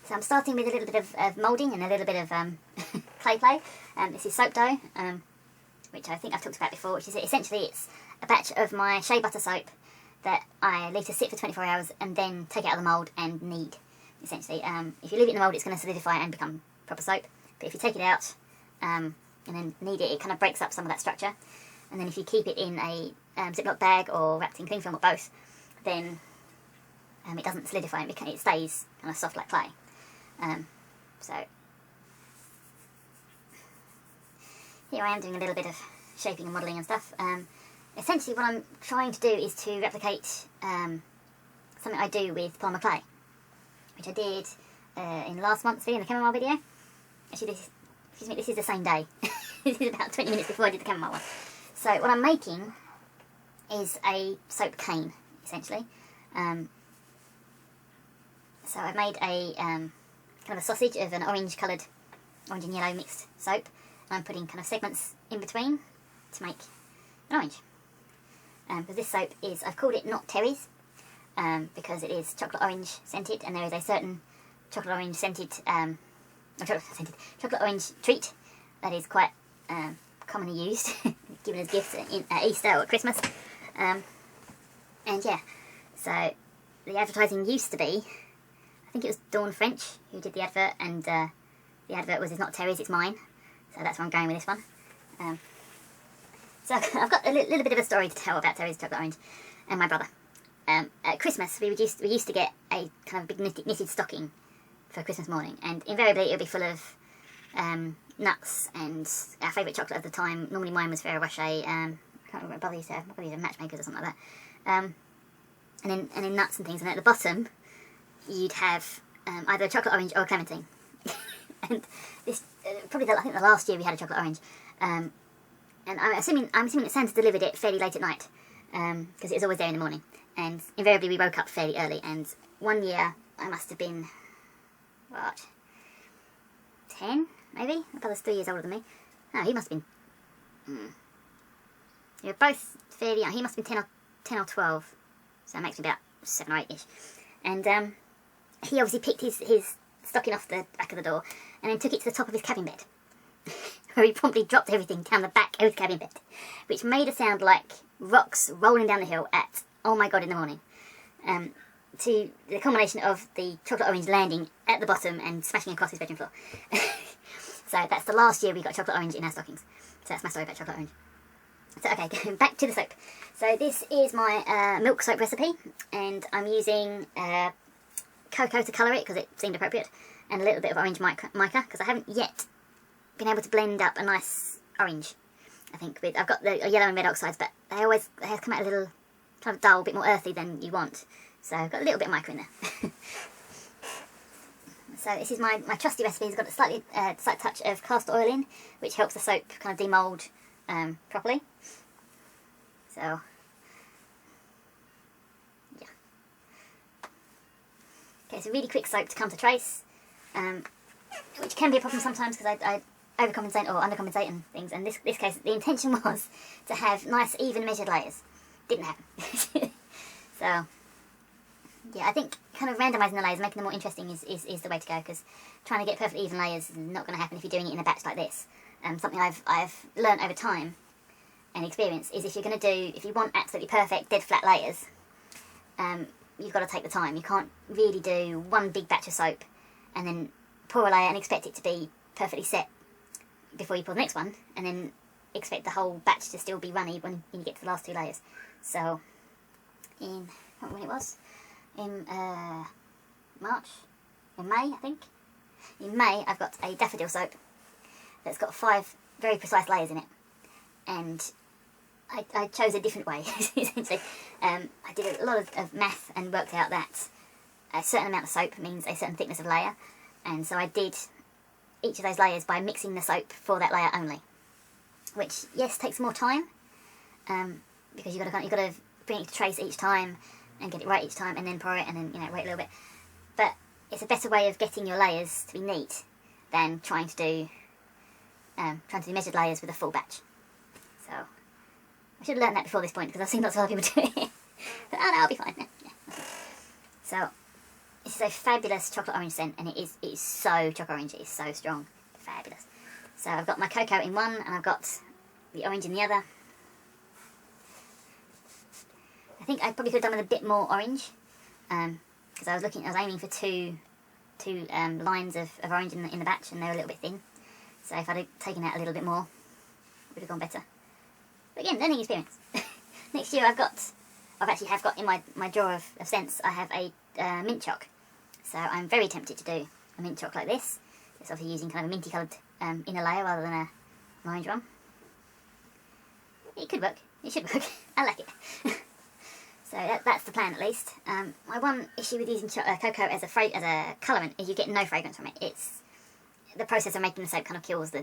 So I'm starting with a little bit of moulding and a little bit of clay play. This is soap dough, which I think I've talked about before, which is essentially it's a batch of my shea butter soap that I leave to sit for 24 hours and then take it out of the mould and knead, essentially. If you leave it in the mould, it's going to solidify and become proper soap, but if you take it out and then knead it, it kind of breaks up some of that structure. And then if you keep it in a Ziploc bag or wrapped in cling film or both, then it doesn't solidify, and it stays kind of soft like clay. So here I am doing a little bit of shaping and modelling and stuff. Essentially what I'm trying to do is to replicate something I do with polymer clay, which I did in last month's video, in the chamomile video. Actually, this is the same day. This is about 20 minutes before I did the chamomile one. So what I'm making is a soap cane, essentially. So I've made a kind of a sausage of an orange and yellow mixed soap. And I'm putting kind of segments in between to make an orange. Because this soap is, I've called it not Terry's, because it is chocolate orange scented, and there is a certain chocolate orange scented, chocolate orange treat that is quite commonly used, given as gifts at Easter or at Christmas. And yeah, so the advertising used to be, I think it was Dawn French who did the advert, and the advert was, it's not Terry's, it's mine. So that's where I'm going with this one. So I've got a little bit of a story to tell about Terry's Chocolate Orange and my brother. At Christmas we used to get a kind of big knitted stocking for Christmas morning, and invariably it would be full of nuts and our favourite chocolate at the time. Normally mine was Ferrero Rocher. I can't remember what brother used to have. My brother used to have Matchmakers or something like that. And then nuts and things, and at the bottom you'd have either a chocolate orange or a clementine. And this probably I think the last year we had a chocolate orange. And I'm assuming that Santa delivered it fairly late at night, because it was always there in the morning. And invariably we woke up fairly early, and one year I must have been, what, 10 maybe? My brother's 3 years older than me. No, he must have been, we were both fairly young. He must have been 10 or 12, so that makes me about 7 or 8-ish. And he obviously picked his stocking off the back of the door and then took it to the top of his cabin bed, where he promptly dropped everything down the back of his cabin bed, which made a sound like rocks rolling down the hill at, oh my god, in the morning. To the combination of the chocolate orange landing at the bottom and smashing across his bedroom floor. So that's the last year we got chocolate orange in our stockings. So that's my story about chocolate orange. So okay, going back to the soap. So this is my milk soap recipe, and I'm using cocoa to colour it because it seemed appropriate, and a little bit of orange mica because I haven't yet been able to blend up a nice orange. I think I've got the yellow and red oxides, but they have come out a little kind of dull, a bit more earthy than you want. So I've got a little bit of mica in there. So this is my trusty recipe. It's got a slight touch of castor oil in, which helps the soap kind of demould properly. So yeah. Okay, it's a really quick soap to come to trace, which can be a problem sometimes because I overcompensate or undercompensate and things. And this case, the intention was to have nice, even measured layers. Didn't happen. So yeah, I think kind of randomising the layers, making them more interesting is the way to go, because trying to get perfectly even layers is not going to happen if you're doing it in a batch like this. Something I've learned over time and experience is if you want absolutely perfect dead flat layers, you've got to take the time. You can't really do one big batch of soap and then pour a layer and expect it to be perfectly set before you pour the next one, and then expect the whole batch to still be runny when you get to the last 2 layers. So in, I can't remember when it was, in May I think. In May I've got a daffodil soap that's got 5 very precise layers in it, and I chose a different way. Essentially, I did a lot of math and worked out that a certain amount of soap means a certain thickness of layer, and so I did each of those layers by mixing the soap for that layer only, which yes takes more time, because you've got to bring it to trace each time and get it right each time, and then pour it, and then wait a little bit. But it's a better way of getting your layers to be neat than trying to do measured layers with a full batch. So I should have learned that before this point, because I've seen lots of other people do it. But oh no, I'll be fine. Yeah. So This is a fabulous chocolate orange scent, and it is so choc-orange. It is so strong, fabulous. So I've got my cocoa in one, and I've got the orange in the other. I think I probably could have done with a bit more orange, because I was aiming for two lines of orange in the batch, and they were a little bit thin. So if I'd have taken out a little bit more, it would have gone better. But again, learning experience. Next year I've actually got in my drawer of scents, I have a mint choc. So I'm very tempted to do a mint choc like this. It's obviously using kind of a minty coloured inner layer rather than an orange one. It could work. It should work. I like it. So that's the plan, at least. My one issue with using cocoa as a colourant is you get no fragrance from it. It's the process of making the soap kind of kills the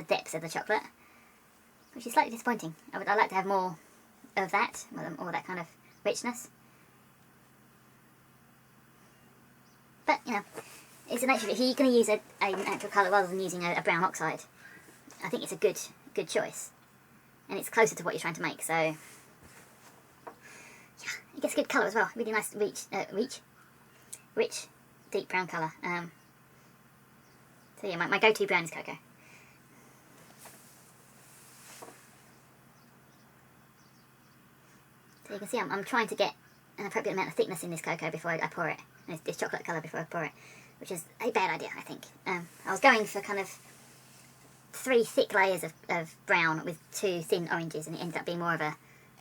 depths of the chocolate, which is slightly disappointing. I'd like to have more of that, more that kind of richness. But, you know, it's the nature of it. If you're going to use a natural colour rather than using a brown oxide, I think it's a good choice. And it's closer to what you're trying to make, so... yeah, it gets a good colour as well. Really nice, rich, deep brown colour. So yeah, my go-to brown is cocoa. So you can see I'm trying to get an appropriate amount of thickness in this cocoa before I pour it. This chocolate colour before I pour it, which is a bad idea, I think. I was going for kind of 3 thick layers of brown with 2 thin oranges, and it ended up being more of a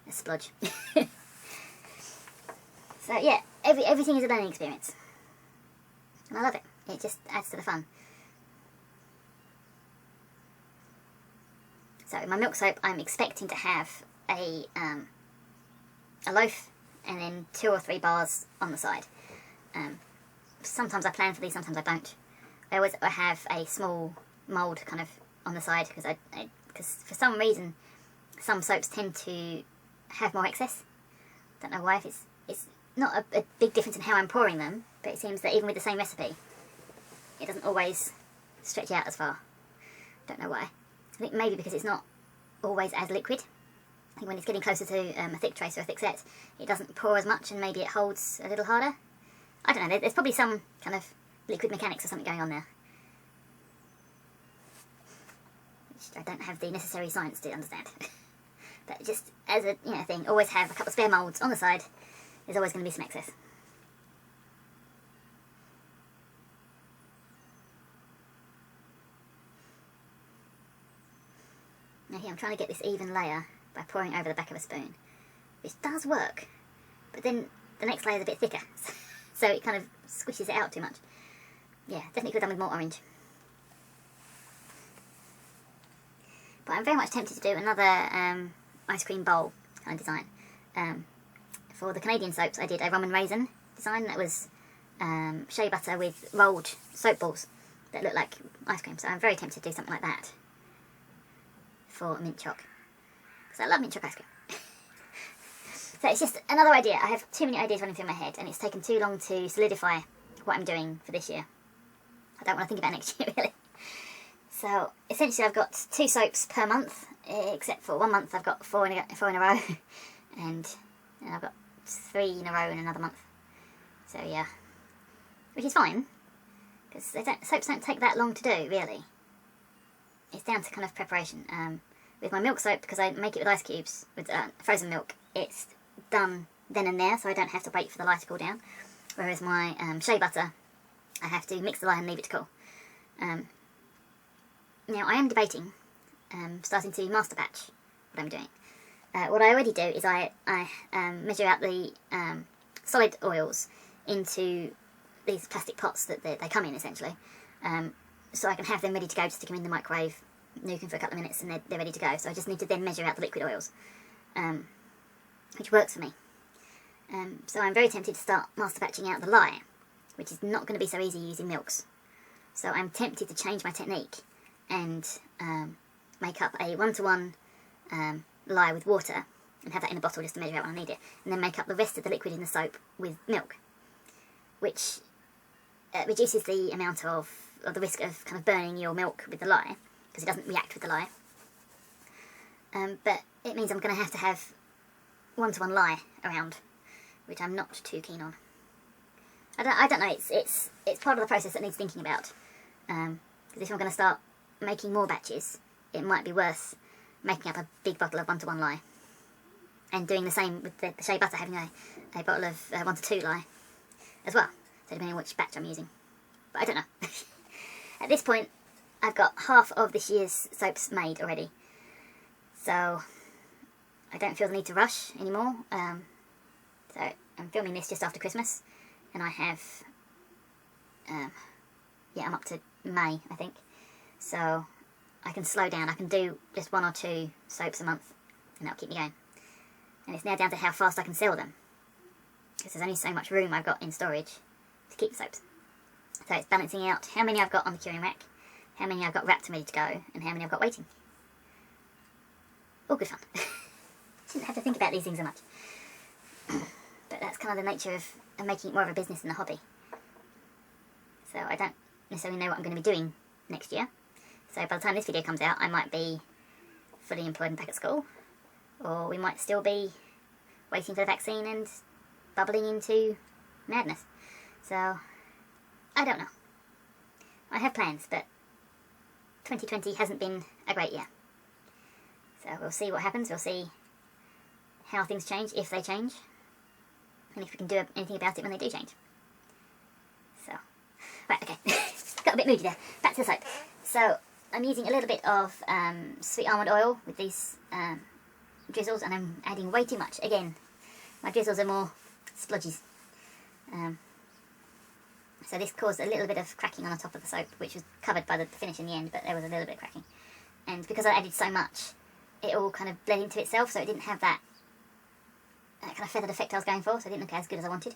splodge. So yeah, everything is a learning experience, and I love it. It just adds to the fun. So in my milk soap, I'm expecting to have a loaf and then 2 or 3 bars on the side. Sometimes I plan for these, sometimes I don't. I have a small mould kind of on the side because for some reason some soaps tend to have more excess. Don't know why. If it's not a big difference in how I'm pouring them, but it seems that even with the same recipe, it doesn't always stretch out as far. Don't know why. I think maybe because it's not always as liquid. I think when it's getting closer to a thick trace or a thick set, it doesn't pour as much and maybe it holds a little harder. I don't know, there's probably some kind of liquid mechanics or something going on there, which I don't have the necessary science to understand. But just as a thing, always have a couple of spare moulds on the side. There's always going to be some excess. Now here I'm trying to get this even layer by pouring over the back of a spoon, which does work, but then the next layer is a bit thicker, so it kind of squishes it out too much. Yeah, definitely could have done with more orange. But I'm very much tempted to do another ice cream bowl kind of design. For the Canadian soaps, I did a rum and raisin design that was shea butter with rolled soap balls that look like ice cream, so I'm very tempted to do something like that for mint choc, because I love mint choc ice cream. So it's just another idea. I have too many ideas running through my head, and it's taken too long to solidify what I'm doing for this year. I don't want to think about next year, really. So essentially I've got 2 soaps per month, except for one month I've got 4 in a row, and I've got 3 in a row in another month. So yeah, which is fine, because soaps don't take that long to do, really. It's down to kind of preparation. With my milk soap, because I make it with ice cubes, with frozen milk, it's done then and there, so I don't have to wait for the lye to cool down. Whereas my shea butter, I have to mix the lye and leave it to cool. Now I am debating starting to master batch what I'm doing. What I already do is I measure out the solid oils into these plastic pots that they come in, essentially. So I can have them ready to go, to stick them in the microwave, nuke them for a couple of minutes, and they're ready to go. So I just need to then measure out the liquid oils, which works for me. So I'm very tempted to start master batching out the lye, which is not going to be so easy using milks. So I'm tempted to change my technique and make up a 1-to-1 lye with water, and have that in a bottle just to measure out when I need it, and then make up the rest of the liquid in the soap with milk, which reduces the amount of the risk of kind of burning your milk with the lye, because it doesn't react with the lye. But it means I'm going to have 1-to-1 lye around, which I'm not too keen on. I don't know. It's part of the process that needs thinking about. Because if I'm going to start making more batches, it might be worth making up a big bottle of 1-to-1 lye, and doing the same with the shea butter, having a bottle of 1-to-2 lye as well. So depending on which batch I'm using, but I don't know. At this point, I've got half of this year's soaps made already, so I don't feel the need to rush anymore. So I'm filming this just after Christmas, and I have, yeah, I'm up to May, I think. So I can slow down. I can do just 1 or 2 soaps a month, and that'll keep me going. And it's now down to how fast I can sell them, because there's only so much room I've got in storage to keep the soaps. So it's balancing out how many I've got on the curing rack, how many I've got wrapped and ready to go, and how many I've got waiting. All good fun. Shouldn't have to think about these things so much. But that's kind of the nature of making it more of a business than a hobby. So I don't necessarily know what I'm going to be doing next year. So by the time this video comes out, I might be fully employed and back at school. Or we might still be waiting for the vaccine and bubbling into madness. So, I don't know. I have plans, but 2020 hasn't been a great year. So we'll see what happens. We'll see how things change, if they change, and if we can do anything about it when they do change. So, right, okay. Got a bit moody there. Back to the soap. So, I'm using a little bit of sweet almond oil with these drizzles, and I'm adding way too much. Again, my drizzles are more splodgies. So this caused a little bit of cracking on the top of the soap, which was covered by the finish in the end, but there was a little bit of cracking. And because I added so much, it all kind of bled into itself, so it didn't have that kind of feathered effect I was going for, so it didn't look as good as I wanted.